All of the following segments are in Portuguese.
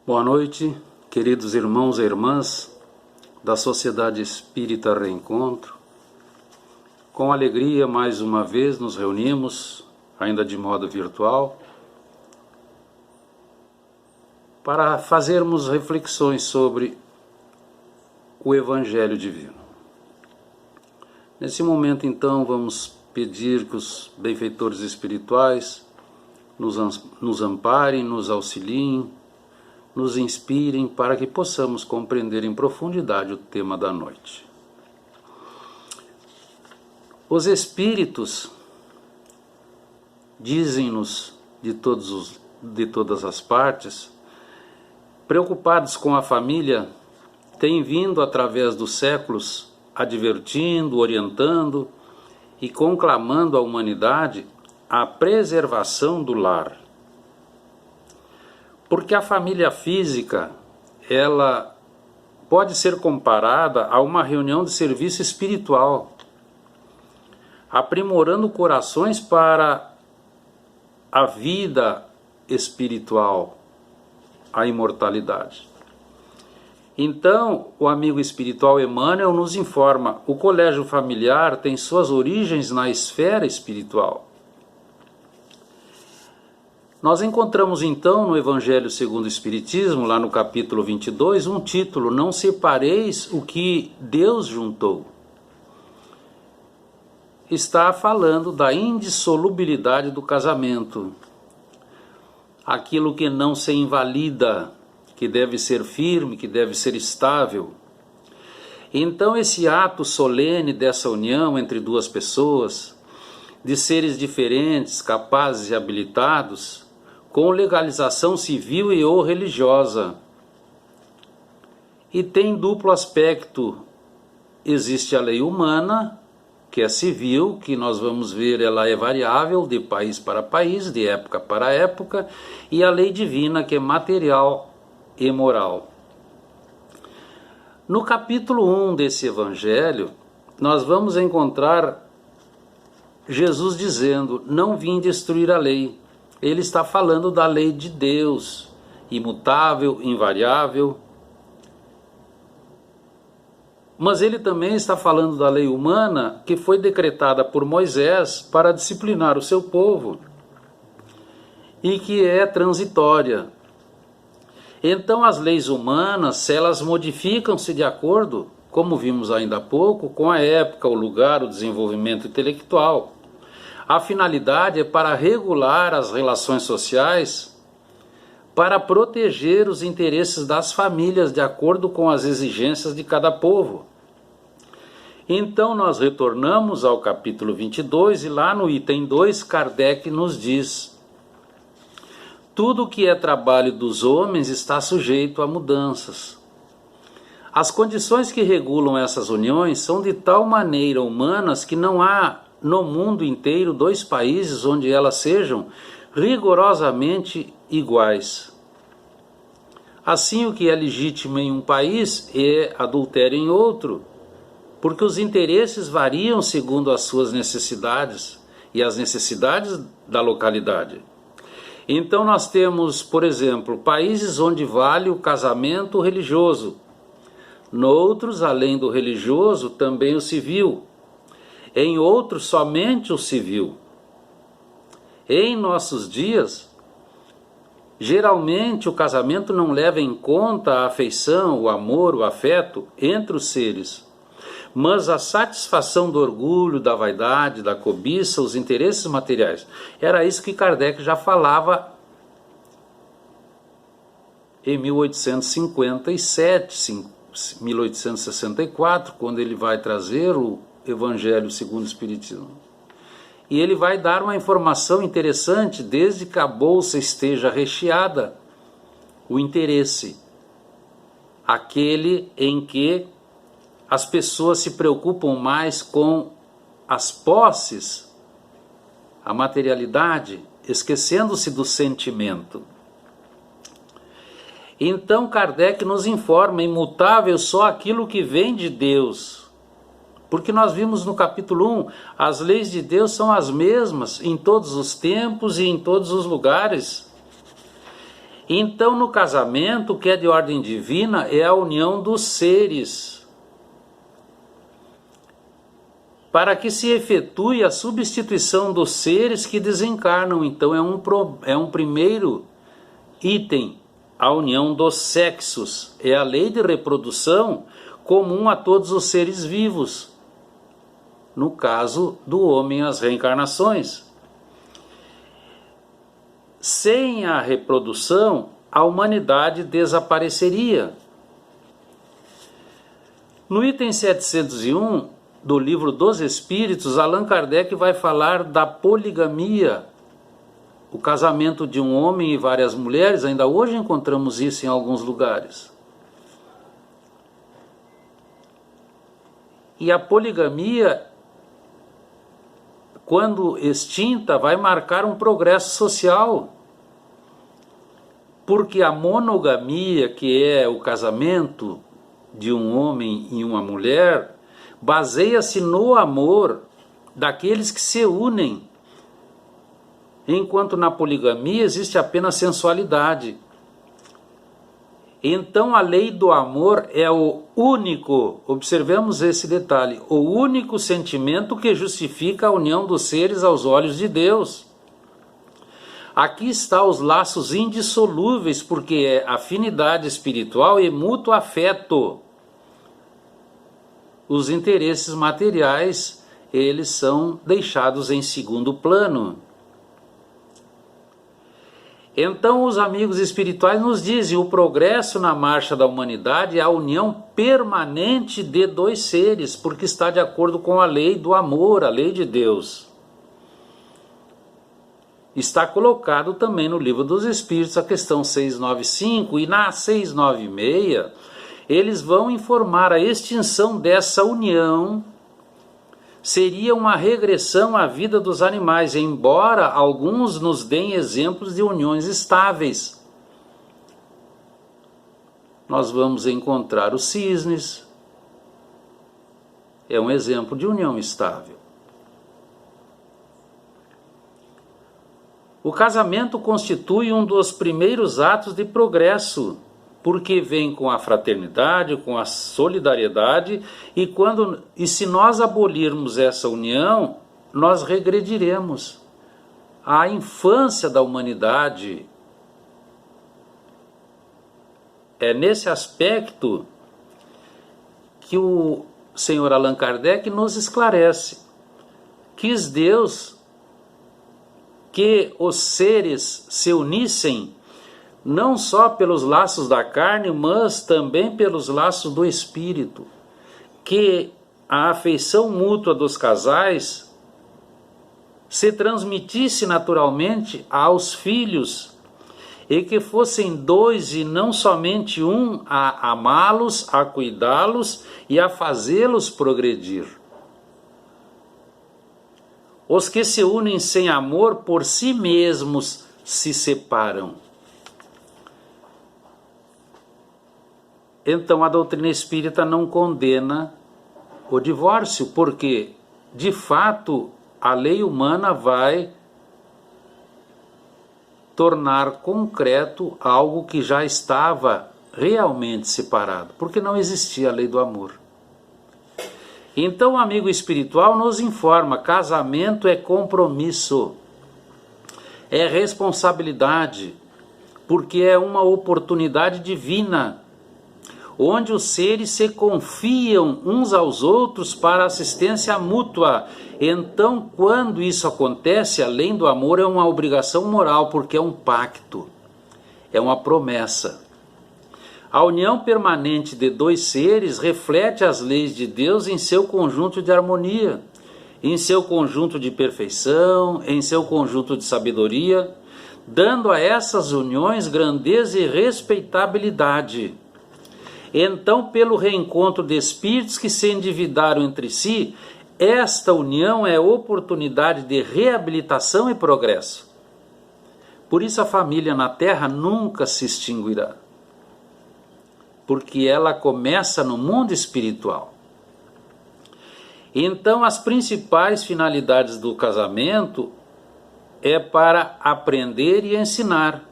Boa noite, queridos irmãos e irmãs da Sociedade Espírita Reencontro. Com alegria, mais uma vez, nos reunimos, ainda de modo virtual, para fazermos reflexões sobre o Evangelho Divino. Nesse momento, então, vamos pedir que os benfeitores espirituais nos amparem, nos auxiliem, nos inspirem para que possamos compreender em profundidade o tema da noite. Os Espíritos dizem-nos de todas as partes, preocupados com a família, têm vindo através dos séculos advertindo, orientando e conclamando a humanidade a preservação do lar. Porque a família física, ela pode ser comparada a uma reunião de serviço espiritual, aprimorando corações para a vida espiritual, a imortalidade. Então, o amigo espiritual Emmanuel nos informa: o colégio familiar tem suas origens na esfera espiritual. Nós encontramos então no Evangelho segundo o Espiritismo, lá no capítulo 22, um título: Não separeis o que Deus juntou. Está falando da indissolubilidade do casamento, aquilo que não se invalida, que deve ser firme, que deve ser estável. Então esse ato solene dessa união entre duas pessoas, de seres diferentes, capazes e habilitados, com legalização civil e ou religiosa. E tem duplo aspecto. Existe a lei humana, que é civil, que nós vamos ver, ela é variável de país para país, de época para época, e a lei divina, que é material e moral. No capítulo 1 desse evangelho, nós vamos encontrar Jesus dizendo: não vim destruir a lei. Ele está falando da lei de Deus, imutável, invariável. Mas ele também está falando da lei humana, que foi decretada por Moisés para disciplinar o seu povo e que é transitória. Então as leis humanas, elas modificam-se de acordo, como vimos ainda há pouco, com a época, o lugar, o desenvolvimento intelectual. A finalidade é para regular as relações sociais, para proteger os interesses das famílias de acordo com as exigências de cada povo. Então nós retornamos ao capítulo 22 e lá no item 2 Kardec nos diz: tudo que é trabalho dos homens está sujeito a mudanças. As condições que regulam essas uniões são de tal maneira humanas que não há no mundo inteiro dois países onde elas sejam rigorosamente iguais. Assim, o que é legítimo em um país é adultério em outro, porque os interesses variam segundo as suas necessidades e as necessidades da localidade. Então nós temos, por exemplo, países onde vale o casamento religioso, noutros, além do religioso, também o civil, em outros somente o civil. Em nossos dias, geralmente o casamento não leva em conta a afeição, o amor, o afeto entre os seres, mas a satisfação do orgulho, da vaidade, da cobiça, os interesses materiais. Era isso que Kardec já falava em 1857, 1864, quando ele vai trazer o Evangelho segundo o Espiritismo. E ele vai dar uma informação interessante: desde que a bolsa esteja recheada, o interesse, aquele em que as pessoas se preocupam mais com as posses, a materialidade, esquecendo-se do sentimento. Então Kardec nos informa: imutável só aquilo que vem de Deus. Porque nós vimos no capítulo 1, as leis de Deus são as mesmas em todos os tempos e em todos os lugares. Então, no casamento, o que é de ordem divina é a união dos seres, para que se efetue a substituição dos seres que desencarnam. Então, é um primeiro item, a união dos sexos. É a lei de reprodução comum a todos os seres vivos. No caso do homem, as reencarnações. Sem a reprodução, a humanidade desapareceria. No item 701 do Livro dos Espíritos, Allan Kardec vai falar da poligamia, o casamento de um homem e várias mulheres. Ainda hoje encontramos isso em alguns lugares. E a poligamia, quando extinta, vai marcar um progresso social, porque a monogamia, que é o casamento de um homem e uma mulher, baseia-se no amor daqueles que se unem, enquanto na poligamia existe apenas sensualidade. Então a lei do amor é o único, observemos esse detalhe, o único sentimento que justifica a união dos seres aos olhos de Deus. Aqui está os laços indissolúveis, porque é afinidade espiritual e mútuo afeto. Os interesses materiais, eles são deixados em segundo plano. Então os amigos espirituais nos dizem: o progresso na marcha da humanidade é a união permanente de dois seres, porque está de acordo com a lei do amor, a lei de Deus. Está colocado também no Livro dos Espíritos a questão 695, e na 696 eles vão informar a extinção dessa união. Seria uma regressão à vida dos animais, embora alguns nos deem exemplos de uniões estáveis. Nós vamos encontrar os cisnes, é um exemplo de união estável. O casamento constitui um dos primeiros atos de progresso, porque vem com a fraternidade, com a solidariedade, e se nós abolirmos essa união, nós regrediremos. A infância da humanidade é nesse aspecto que o senhor Allan Kardec nos esclarece. Quis Deus que os seres se unissem não só pelos laços da carne, mas também pelos laços do espírito, que a afeição mútua dos casais se transmitisse naturalmente aos filhos, e que fossem dois e não somente um a amá-los, a cuidá-los e a fazê-los progredir. Os que se unem sem amor por si mesmos se separam. Então a doutrina espírita não condena o divórcio, porque, de fato, a lei humana vai tornar concreto algo que já estava realmente separado, porque não existia a lei do amor. Então o amigo espiritual nos informa: casamento é compromisso, é responsabilidade, porque é uma oportunidade divina, onde os seres se confiam uns aos outros para assistência mútua. Então, quando isso acontece, além do amor, é uma obrigação moral, porque é um pacto, é uma promessa. A união permanente de dois seres reflete as leis de Deus em seu conjunto de harmonia, em seu conjunto de perfeição, em seu conjunto de sabedoria, dando a essas uniões grandeza e respeitabilidade. Então, pelo reencontro de espíritos que se endividaram entre si, esta união é oportunidade de reabilitação e progresso. Por isso a família na Terra nunca se extinguirá, porque ela começa no mundo espiritual. Então, as principais finalidades do casamento é para aprender e ensinar.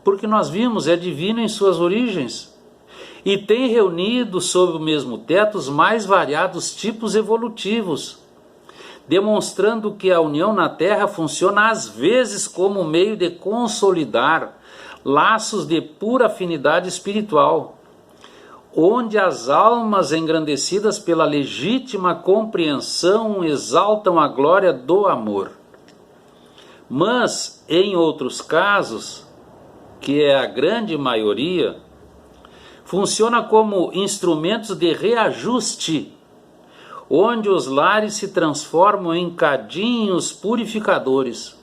porque nós vimos, é divino em suas origens, e tem reunido sob o mesmo teto os mais variados tipos evolutivos, demonstrando que a união na Terra funciona às vezes como meio de consolidar laços de pura afinidade espiritual, onde as almas engrandecidas pela legítima compreensão exaltam a glória do amor. Mas, em outros casos, que é a grande maioria, funciona como instrumentos de reajuste, onde os lares se transformam em cadinhos purificadores.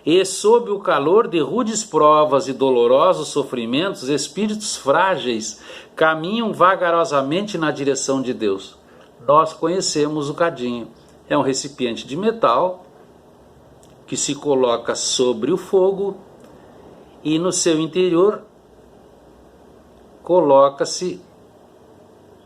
E sob o calor de rudes provas e dolorosos sofrimentos, espíritos frágeis caminham vagarosamente na direção de Deus. Nós conhecemos o cadinho. É um recipiente de metal que se coloca sobre o fogo e no seu interior coloca-se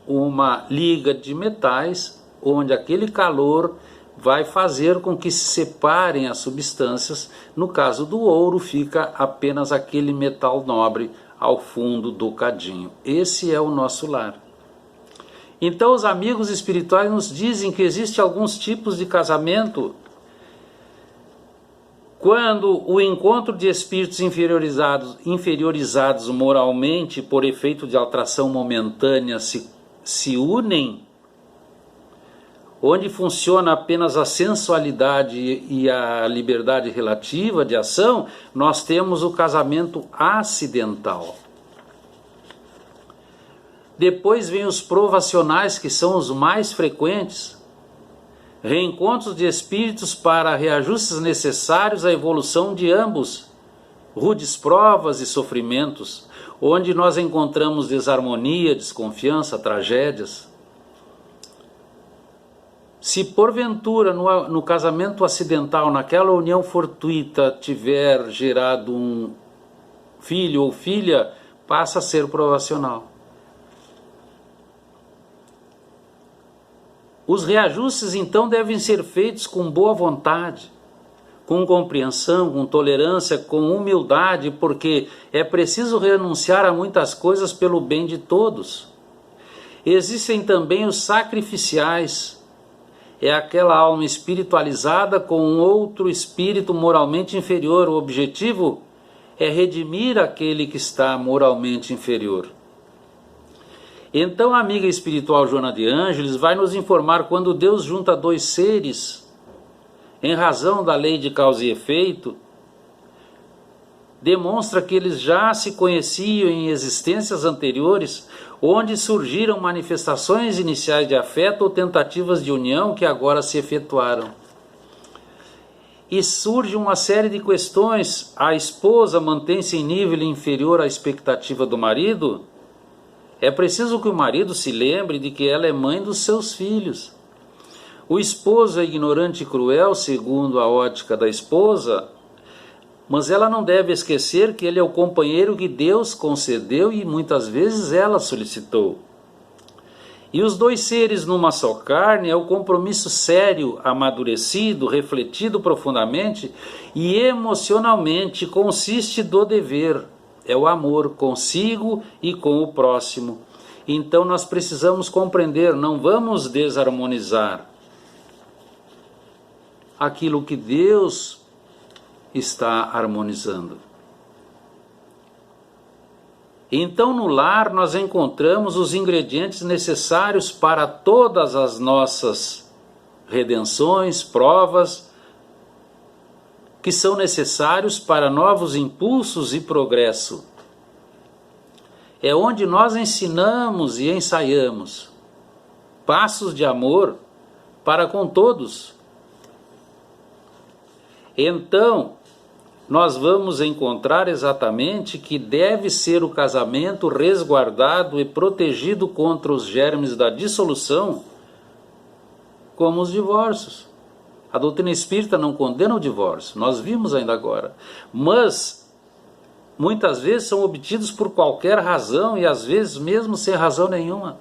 uma liga de metais, onde aquele calor vai fazer com que se separem as substâncias. No caso do ouro, fica apenas aquele metal nobre ao fundo do cadinho. Esse é o nosso lar. Então os amigos espirituais nos dizem que existem alguns tipos de casamento quando o encontro de espíritos inferiorizados moralmente por efeito de atração momentânea se unem, onde funciona apenas a sensualidade e a liberdade relativa de ação, nós temos o casamento acidental. Depois vem os provacionais, que são os mais frequentes, reencontros de espíritos para reajustes necessários à evolução de ambos, rudes provas e sofrimentos, onde nós encontramos desarmonia, desconfiança, tragédias. Se porventura no casamento acidental, naquela união fortuita, tiver gerado um filho ou filha, passa a ser provacional. Os reajustes então devem ser feitos com boa vontade, com compreensão, com tolerância, com humildade, porque é preciso renunciar a muitas coisas pelo bem de todos. Existem também os sacrificiais. É aquela alma espiritualizada com um outro espírito moralmente inferior. O objetivo é redimir aquele que está moralmente inferior. Então a amiga espiritual Joana de Ângeles vai nos informar quando Deus junta dois seres, em razão da lei de causa e efeito, demonstra que eles já se conheciam em existências anteriores, onde surgiram manifestações iniciais de afeto ou tentativas de união que agora se efetuaram. E surge uma série de questões. A esposa mantém-se em nível inferior à expectativa do marido? É preciso que o marido se lembre de que ela é mãe dos seus filhos. O esposo é ignorante e cruel, segundo a ótica da esposa, mas ela não deve esquecer que ele é o companheiro que Deus concedeu e muitas vezes ela solicitou. E os dois seres numa só carne é o compromisso sério, amadurecido, refletido profundamente e emocionalmente, consiste do dever. É o amor consigo e com o próximo. Então nós precisamos compreender, não vamos desarmonizar aquilo que Deus está harmonizando. Então no lar nós encontramos os ingredientes necessários para todas as nossas redenções, provas, que são necessários para novos impulsos e progresso. É onde nós ensinamos e ensaiamos passos de amor para com todos. Então, nós vamos encontrar exatamente que deve ser o casamento resguardado e protegido contra os germes da dissolução, como os divórcios. A doutrina espírita não condena o divórcio, nós vimos ainda agora, mas muitas vezes são obtidos por qualquer razão e às vezes mesmo sem razão nenhuma.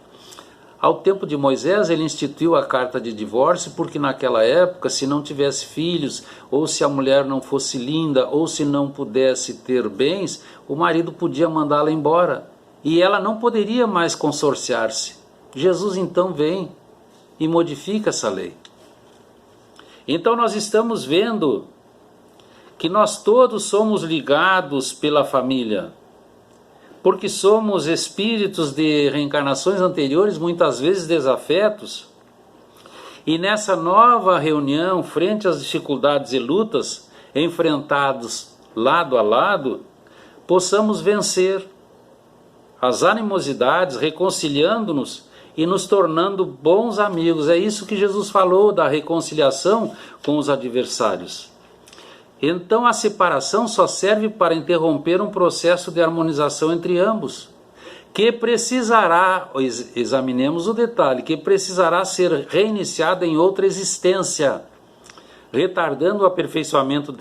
Ao tempo de Moisés, ele instituiu a carta de divórcio, porque naquela época, se não tivesse filhos, ou se a mulher não fosse linda, ou se não pudesse ter bens, o marido podia mandá-la embora. E ela não poderia mais consorciar-se. Jesus então vem e modifica essa lei. Então nós estamos vendo que nós todos somos ligados pela família, porque somos espíritos de reencarnações anteriores, muitas vezes desafetos, e nessa nova reunião, frente às dificuldades e lutas, enfrentados lado a lado, possamos vencer as animosidades, reconciliando-nos e nos tornando bons amigos. É isso que Jesus falou da reconciliação com os adversários. Então a separação só serve para interromper um processo de harmonização entre ambos, que precisará, examinemos o detalhe, que precisará ser reiniciado em outra existência, retardando o aperfeiçoamento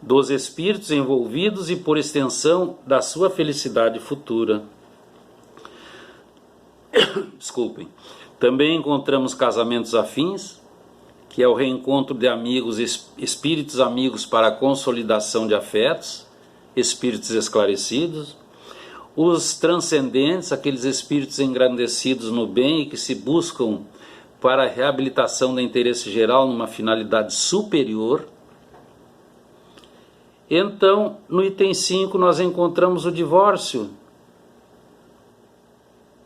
dos espíritos envolvidos e, por extensão, da sua felicidade futura. Desculpem. Também encontramos casamentos afins, que é o reencontro de amigos, espíritos amigos para a consolidação de afetos, espíritos esclarecidos. Os transcendentes, aqueles espíritos engrandecidos no bem e que se buscam para a reabilitação do interesse geral numa finalidade superior. Então, no item 5, nós encontramos o divórcio.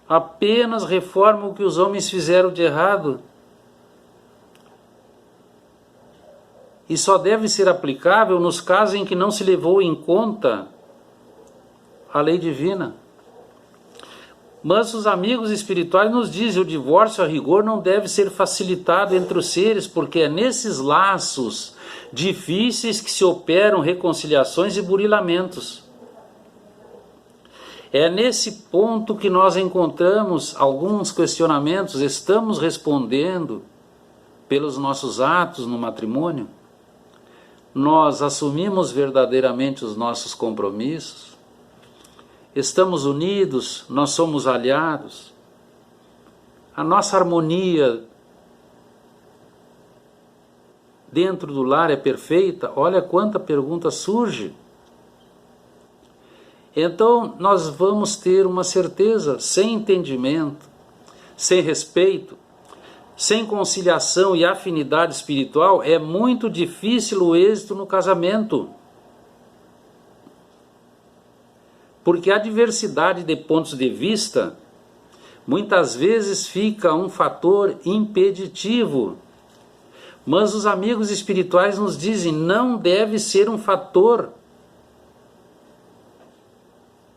Apenas reforma o que os homens fizeram de errado. E só deve ser aplicável nos casos em que não se levou em conta a lei divina. Mas os amigos espirituais nos dizem: o divórcio a rigor não deve ser facilitado entre os seres, porque é nesses laços difíceis que se operam reconciliações e burilamentos. É nesse ponto que nós encontramos alguns questionamentos. Estamos respondendo pelos nossos atos no matrimônio? Nós assumimos verdadeiramente os nossos compromissos? Estamos unidos? Nós somos aliados? A nossa harmonia dentro do lar é perfeita? Olha quanta pergunta surge. Então nós vamos ter uma certeza: sem entendimento, sem respeito, sem conciliação e afinidade espiritual, é muito difícil o êxito no casamento. Porque a diversidade de pontos de vista muitas vezes fica um fator impeditivo. Mas os amigos espirituais nos dizem: não deve ser um fator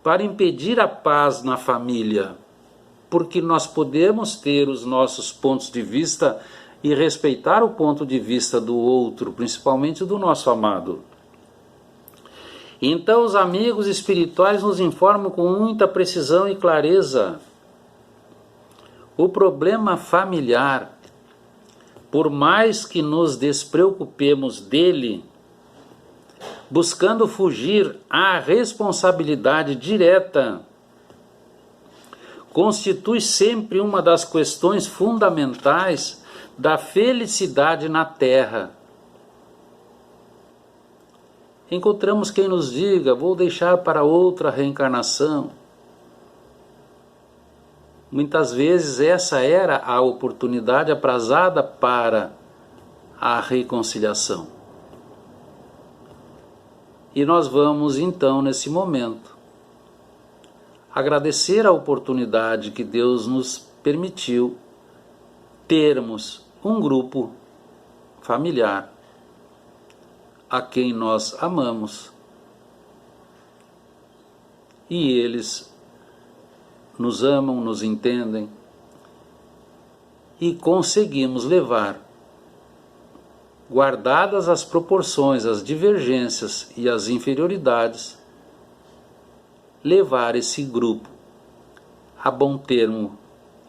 para impedir a paz na família, porque nós podemos ter os nossos pontos de vista e respeitar o ponto de vista do outro, principalmente do nosso amado. Então os amigos espirituais nos informam com muita precisão e clareza: o problema familiar, por mais que nos despreocupemos dele, buscando fugir à responsabilidade direta, constitui sempre uma das questões fundamentais da felicidade na Terra. Encontramos quem nos diga: vou deixar para outra reencarnação. Muitas vezes essa era a oportunidade aprazada para a reconciliação. E nós vamos então, nesse momento, agradecer a oportunidade que Deus nos permitiu termos um grupo familiar a quem nós amamos, e eles nos amam, nos entendem, e conseguimos levar, guardadas as proporções, as divergências e as inferioridades, levar esse grupo a bom termo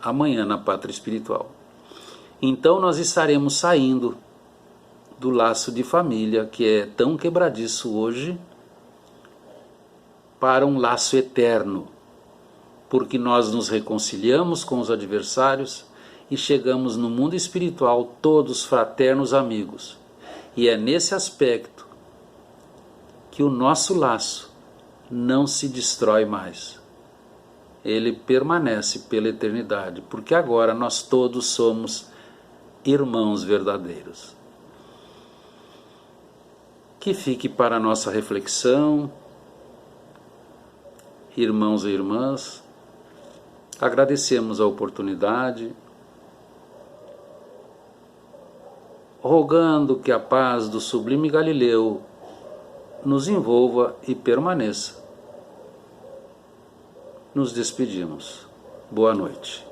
amanhã na pátria espiritual. Então nós estaremos saindo do laço de família, que é tão quebradiço hoje, para um laço eterno, porque nós nos reconciliamos com os adversários e chegamos no mundo espiritual todos fraternos amigos. E é nesse aspecto que o nosso laço não se destrói mais. Ele permanece pela eternidade, porque agora nós todos somos irmãos verdadeiros. Que fique para a nossa reflexão, irmãos e irmãs. Agradecemos a oportunidade, rogando que a paz do sublime Galileu nos envolva e permaneça. Nos despedimos. Boa noite.